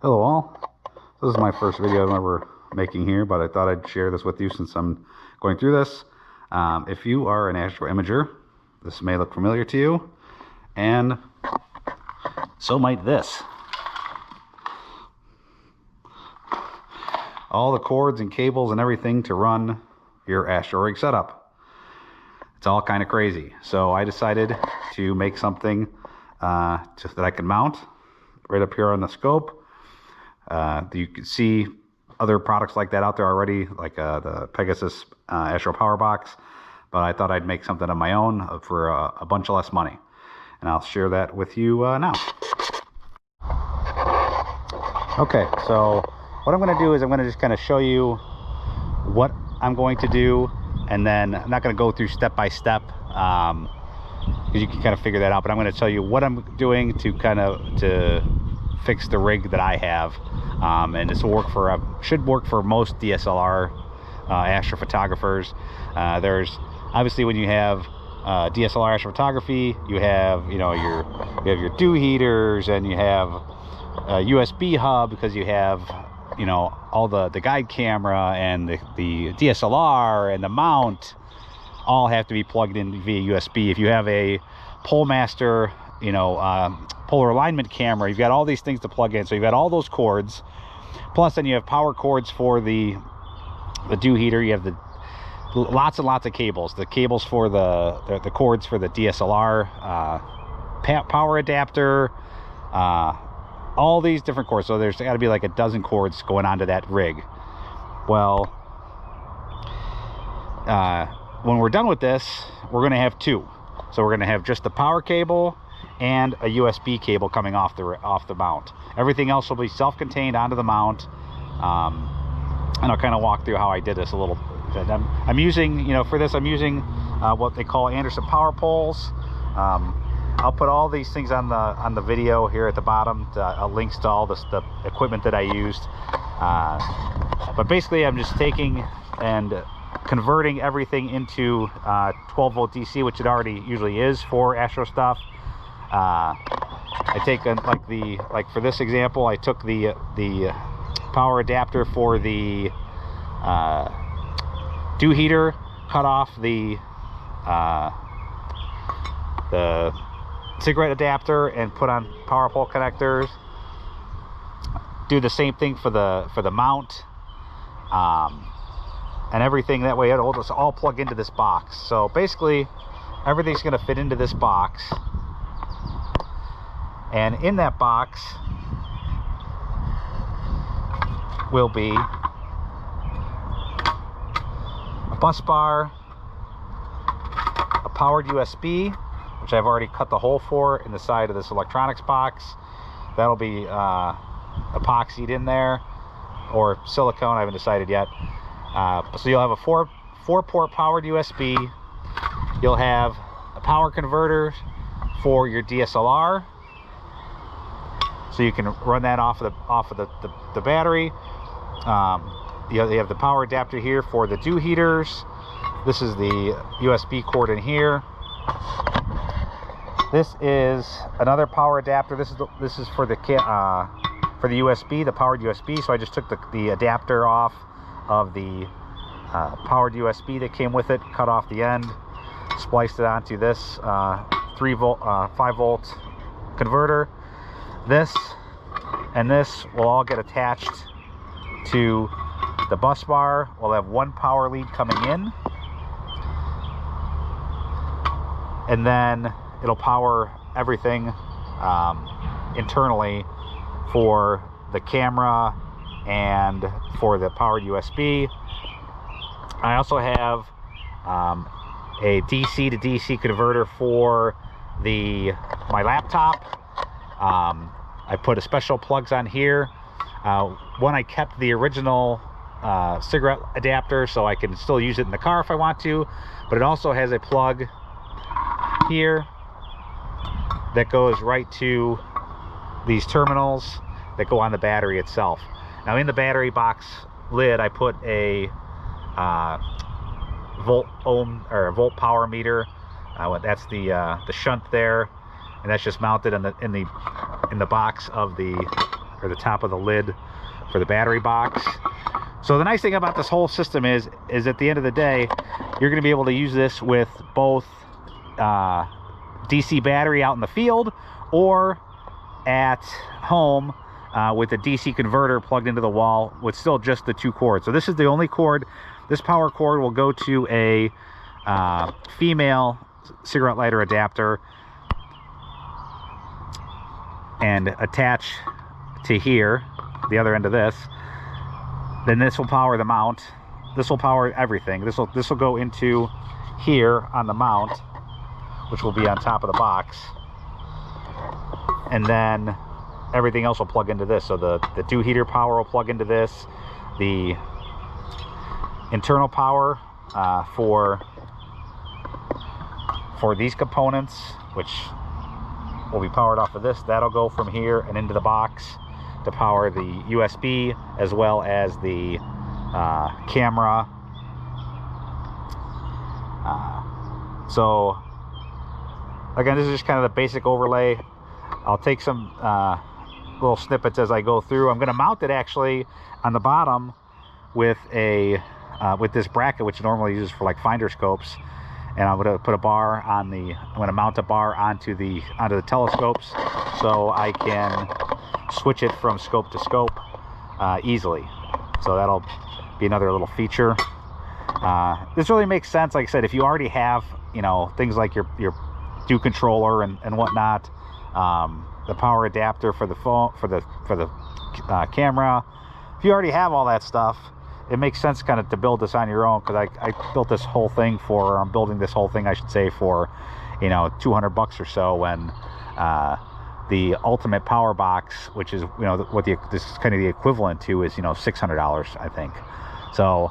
Hello all. This is my first video I'm ever making here, but I thought I'd share this with you since I'm going through this. If you are an astro imager, this may look familiar to you, and so might this. All the cords and cables and everything to run your astro rig setup. It's all kind of crazy. So I decided to make something just that I can mount right up here on the scope. You can see other products like that out there already, like the Pegasus Astro Power Box, but I thought I'd make something of my own for a bunch of less money, and I'll share that with you now. Okay, so what I'm going to do is I'm going to just kind of show you what I'm going to do, and then I'm not going to go through step by step because you can kind of figure that out, but I'm going to tell you what I'm doing to fix the rig that I have, and this will work for should work for most DSLR astrophotographers. There's obviously, when you have DSLR astrophotography, you have your dew heaters, and you have a USB hub because you have all the guide camera and the DSLR and the mount all have to be plugged in via USB. If you have a PoleMaster polar alignment camera, you've got all these things to plug in, so you've got all those cords, plus then you have power cords for the dew heater. You have lots and lots of cables, the cables for the cords for the DSLR power adapter, all these different cords. So there's got to be like a dozen cords going onto that rig. Well, when we're done with this, we're going to have two. So we're going to have just the power cable and a USB cable coming off the mount. Everything else will be self-contained onto the mount, and I'll kind of walk through how I did this a little bit. I'm using, for this, I'm using what they call Anderson power poles. I'll put all these things on the video here at the bottom, links to all the equipment that I used. But basically, I'm just taking and converting everything into 12 volt DC, which it already usually is for astro stuff. I take like for this example, I took the power adapter for the dew heater, cut off the cigarette adapter, and put on power pole connectors. Do the same thing for the mount, and everything. That way it'll just all plug into this box. So basically everything's going to fit into this box, and in that box will be a bus bar, a powered USB, which I've already cut the hole for in the side of this electronics box. That'll be epoxied in there, or silicone, I haven't decided yet. So you'll have a four port powered USB. You'll have a power converter for your DSLR, so you can run that off of the battery. You have the power adapter here for the dew heaters. This is the USB cord in here. This is another power adapter. This is for the USB, the powered USB. So I just took the adapter off of the powered USB that came with it, cut off the end, spliced it onto this 5 volt converter. This and this will all get attached to the bus bar. We'll have one power lead coming in, and then it'll power everything internally for the camera and for the powered USB. I also have a DC to DC converter for my laptop. I put special plugs on here. One, I kept the original cigarette adapter, so I can still use it in the car if I want to, but it also has a plug here that goes right to these terminals that go on the battery itself. Now, in the battery box lid, I put a volt power meter. That's the shunt there, and that's just mounted in the box of the or the top of the lid for the battery box. So the nice thing about this whole system is at the end of the day, you're going to be able to use this with both DC battery out in the field or at home with a DC converter plugged into the wall with still just the 2 cords. So this is the only cord. This power cord will go to a female cigarette lighter adapter and attach to here, the other end of this. Then this will power the mount. This will power everything. This will go into here on the mount, which will be on top of the box. And then everything else will plug into this. So the dew heater power will plug into this. The internal power for these components, which will be powered off of this, that'll go from here and into the box to power the USB as well as the camera. So again, this is just kind of the basic overlay. I'll take some little snippets as I go through. I'm going to mount it actually on the bottom with a with this bracket, which normally uses for like finder scopes, and I'm going to put a bar on the. I'm going to mount a bar onto the telescopes so I can switch it from scope to scope easily. So that'll be another little feature. This really makes sense. Like I said, if you already have, you know, things like your dew controller and whatnot, the power adapter for the phone, for the camera, if you already have all that stuff, it makes sense kind of to build this on your own, because I built this whole thing for, I'm building this whole thing, I should say, for, you know, $200 or so, when the ultimate power box, which is, you know, what this is kind of the equivalent to, is, you know, $600, I think. So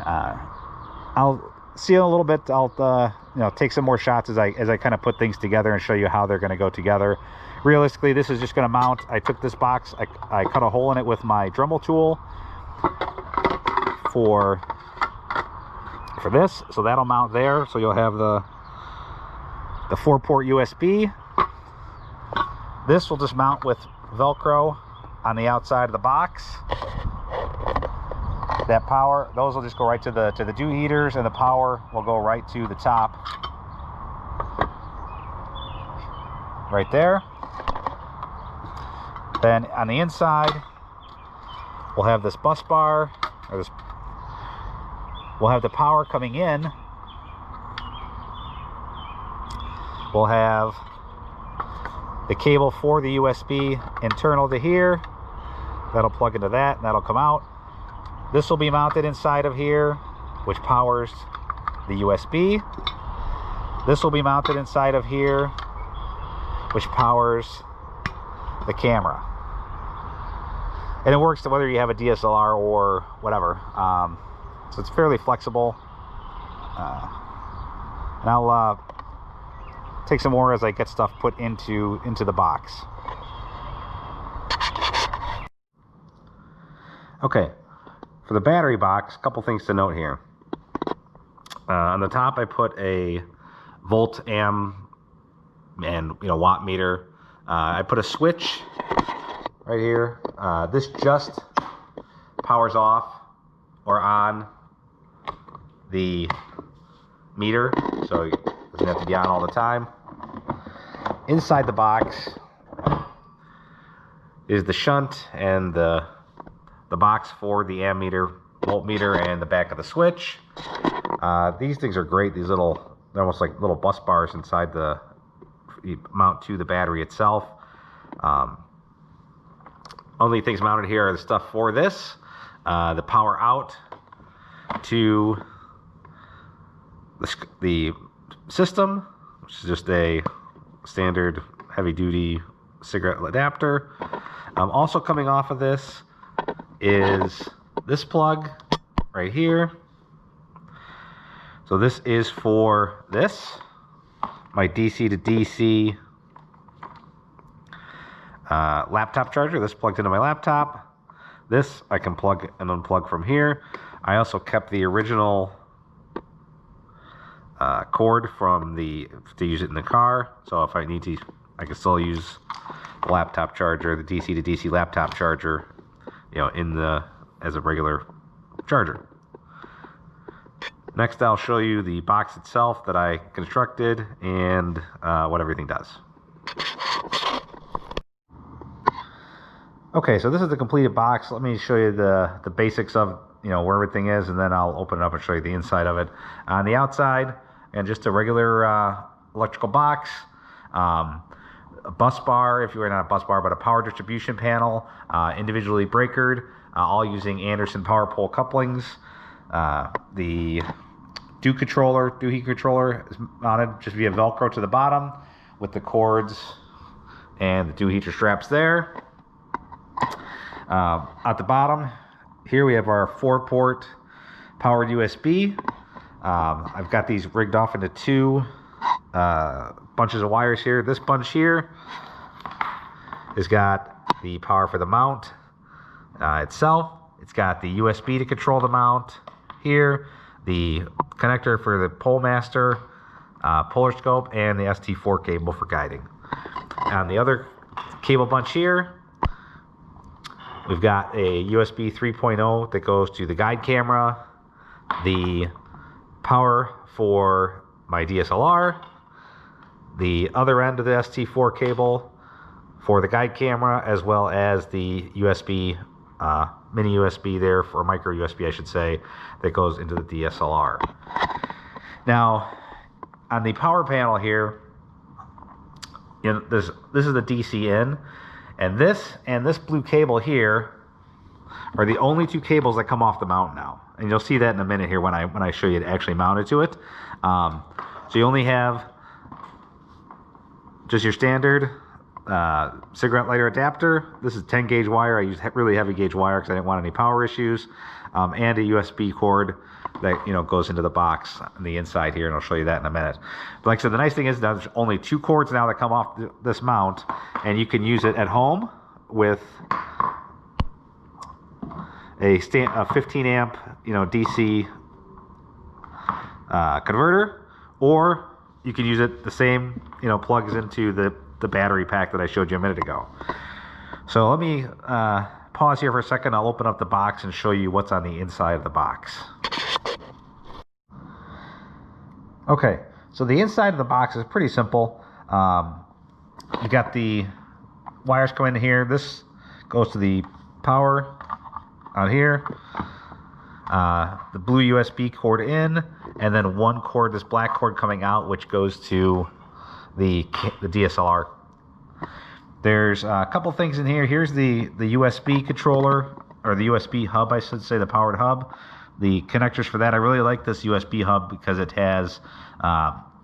I'll see in a little bit. I'll you know, take some more shots as I kind of put things together and show you how they're going to go together. Realistically, this is just going to mount. I took this box, I cut a hole in it with my Dremel tool for this, so that'll mount there. So you'll have the 4-port USB. This will just mount with Velcro on the outside of the box. That power, those will just go right to the dew heaters, and the power will go right to the top, right there. Then on the inside, we'll have this bus bar, or this. We'll have the power coming in. We'll have the cable for the USB internal to here. That'll plug into that, and that'll come out. This will be mounted inside of here, which powers the USB. This will be mounted inside of here, which powers the camera. And it works whether you have a DSLR or whatever. So it's fairly flexible. And I'll take some more as I get stuff put into the box. Okay. For the battery box, a couple things to note here. On the top, I put a volt, amp, and, you know, watt meter. I put a switch right here. This just powers off or on the meter, so it doesn't have to be on all the time. Inside the box is the shunt and the box for the ammeter, voltmeter, and the back of the switch. These things are great. These little, they're almost like little bus bars inside the mount to the battery itself. Only things mounted here are the stuff for this, the power out to the system, which is just a standard heavy-duty cigarette adapter. Also coming off of this is this plug right here. So this is for this, my DC to DC laptop charger. This plugged into my laptop. This I can plug and unplug from here. I also kept the original cord from to use it in the car. So if I need to I can still use the laptop charger, the DC to DC laptop charger, you know, as a regular charger. Next, I'll show you the box itself that I constructed and what everything does. Okay, so this is the completed box. Let me show you the basics of, you know, where everything is, and then I'll open it up and show you the inside of it. On the outside, and just a regular electrical box, a bus bar, if you were not a bus bar, but a power distribution panel, individually breakered, all using Anderson power pole couplings. The doohickey controller is mounted just via Velcro to the bottom with the cords and the doohickey straps there. At the bottom here we have our 4-port powered USB. I've got these rigged off into 2 bunches of wires here. This bunch here has got the power for the mount itself. It's got the USB to control the mount here, the connector for the pole master, polar scope, and the ST4 cable for guiding. On the other cable bunch here, we've got a USB 3.0 that goes to the guide camera, the power for my DSLR, the other end of the ST4 cable for the guide camera, as well as the USB, mini USB there, for micro USB I should say, that goes into the DSLR. Now, on the power panel here, you know, this is the DC in, and this blue cable here are the only 2 cables that come off the mount now, and you'll see that in a minute here when I show you it actually mounted to it. So you only have just your standard cigarette lighter adapter. This is 10 gauge wire. I use really heavy gauge wire because I didn't want any power issues, and a USB cord that, you know, goes into the box on the inside here, and I'll show you that in a minute. But like I said, the nice thing is there's only 2 cords now that come off this mount, and you can use it at home with a 15 amp, you know, DC converter, or you can use it the same, you know, plugs into the battery pack that I showed you a minute ago. So let me pause here for a second. I'll open up the box and show you what's on the inside of the box. Okay, so the inside of the box is pretty simple. You got the wires coming in here. This goes to the power on here, the blue USB cord in, and then 1 cord, this black cord coming out, which goes to the DSLR. There's a couple things in here. Here's the USB controller, or the USB hub, I should say, the powered hub. The connectors for that, I really like this USB hub because it has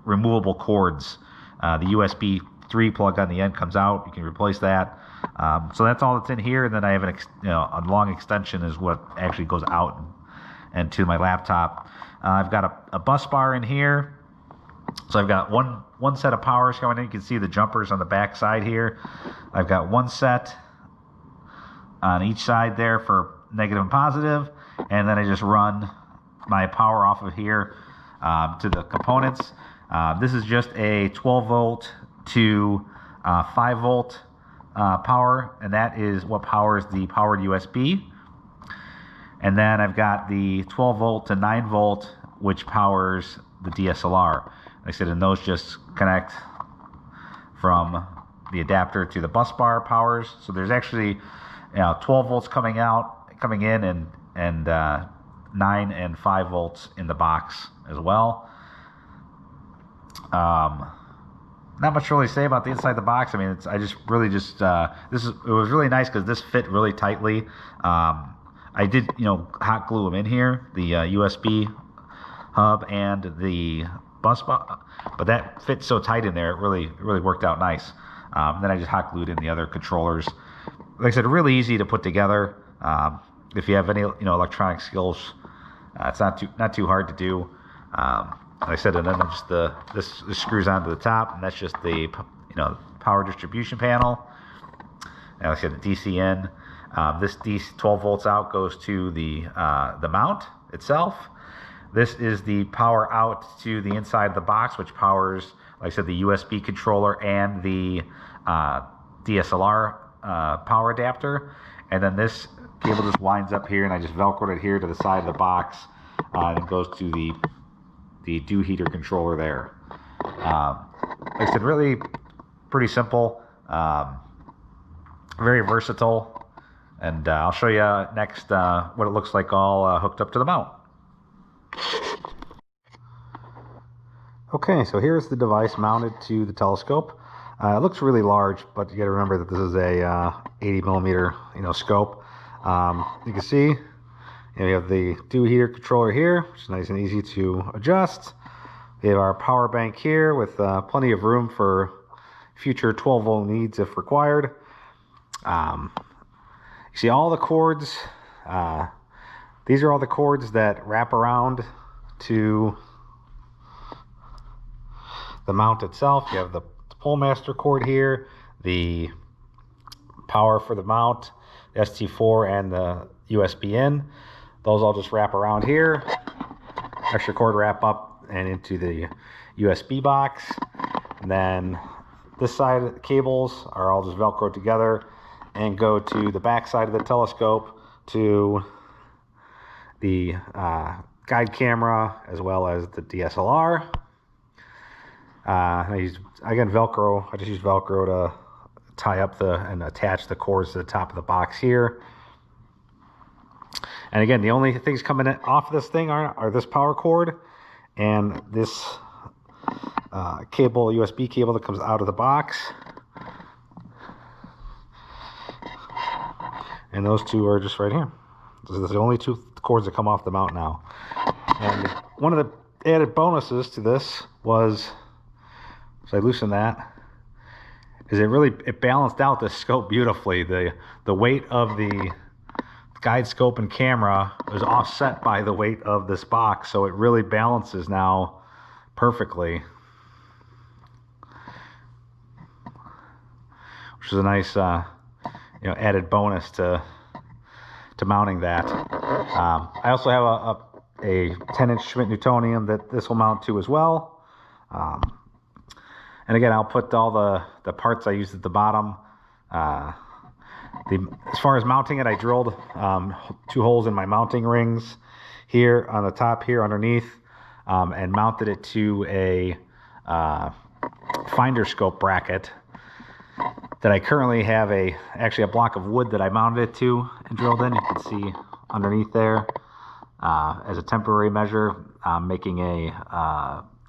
removable cords. The USB 3 plug on the end comes out. You can replace that. So that's all that's in here. And then I have a long extension is what actually goes out and to my laptop. I've got a bus bar in here. So I've got one set of powers going in. You can see the jumpers on the back side here. I've got 1 set on each side there for negative and positive, and then I just run my power off of here to the components. This is just a 12 volt to 5 volt power, and that is what powers the powered USB. And then I've got the 12 volt to 9 volt, which powers the DSLR. Like I said, and those just connect from the adapter to the bus bar powers. So there's actually, 12 volts coming in, and 9 and 5 volts in the box as well. Not much to really say about the inside the box. I mean, it was really nice because this fit really tightly. I did, hot glue them in here, the USB hub and the bus bar, but that fits so tight in there, it really worked out nice. Then I just hot glued in the other controllers. Like I said, really easy to put together. If you have any electronic skills, it's not too hard to do. Like I said, and then just this screws onto the top, and that's just the power distribution panel. And like I said, the DC in. This DC 12 volts out goes to the mount itself. This is the power out to the inside of the box, which powers, like I said, the USB controller and the DSLR power adapter. And then this cable just winds up here, and I just Velcroed it here to the side of the box, and it goes to the dew heater controller there. Like I said, really pretty simple, very versatile, and I'll show you next what it looks like all hooked up to the mount. Okay, so here's the device mounted to the telescope. It looks really large, but you got to remember that this is a 80 millimeter, scope. You can see, you have the dew heater controller here, which is nice and easy to adjust. We have our power bank here with plenty of room for future 12-volt needs if required. You see all the cords. These are all the cords that wrap around to the mount itself. You have the pole master cord here, the power for the mount, the ST4, and the USB in. Those all just wrap around here. Extra cord wrap up and into the USB box. And then this side of the cables are all just Velcroed together and go to the back side of the telescope to the guide camera as well as the DSLR. I just use Velcro to tie up and attach the cords to the top of the box here. And again, the only things coming off of this thing are this power cord and this USB cable that comes out of the box. And those two are just right here. Those are the only two cords that come off the mount now. And one of the added bonuses to this was, so I loosened that, is it balanced out the scope beautifully. The weight of the guide scope and camera is offset by the weight of this box, so it really balances now perfectly, which is a nice added bonus to mounting that. I also have a 10-inch Schmidt Newtonian that this will mount to as well. And again, I'll put all the parts I used at the bottom. As far as mounting it, I drilled 2 holes in my mounting rings here on the top here underneath, and mounted it to a finder scope bracket that I currently have actually a block of wood that I mounted it to and drilled in. You can see underneath there, as a temporary measure, I'm making an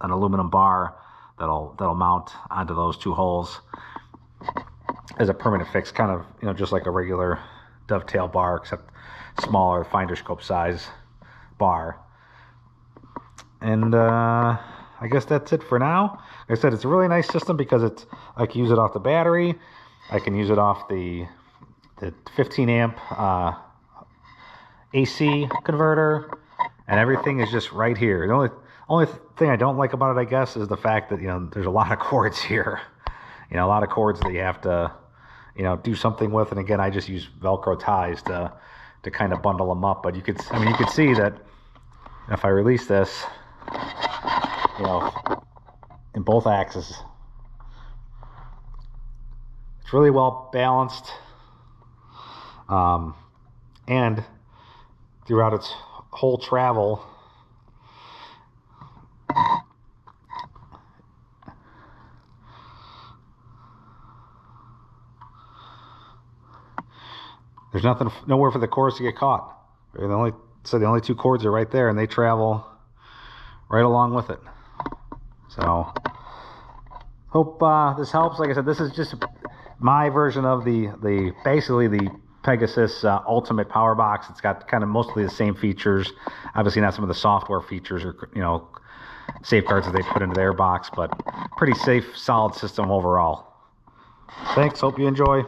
aluminum bar that'll mount onto those 2 holes as a permanent fix, kind of just like a regular dovetail bar, except smaller, finder scope size bar. And I guess that's it for now. Like I said, it's a really nice system because I can use it off the battery, I can use it off the 15 amp AC converter, and everything is just right here. The only thing I don't like about it, I guess, is the fact that there's a lot of cords here. A lot of cords that you have to do something with. And again, I just use Velcro ties to kind of bundle them up. But you could see that if I release this, in both axes, it's really well balanced, and throughout its whole travel, there's nowhere for the cords to get caught. The only 2 cords are right there, and they travel right along with it. So hope this helps. Like I said, this is just my version of basically the Pegasus Ultimate Power Box. It's got kind of mostly the same features. Obviously not some of the software features or safeguards that they put into their box, but pretty safe, solid system overall. Thanks. Hope you enjoy.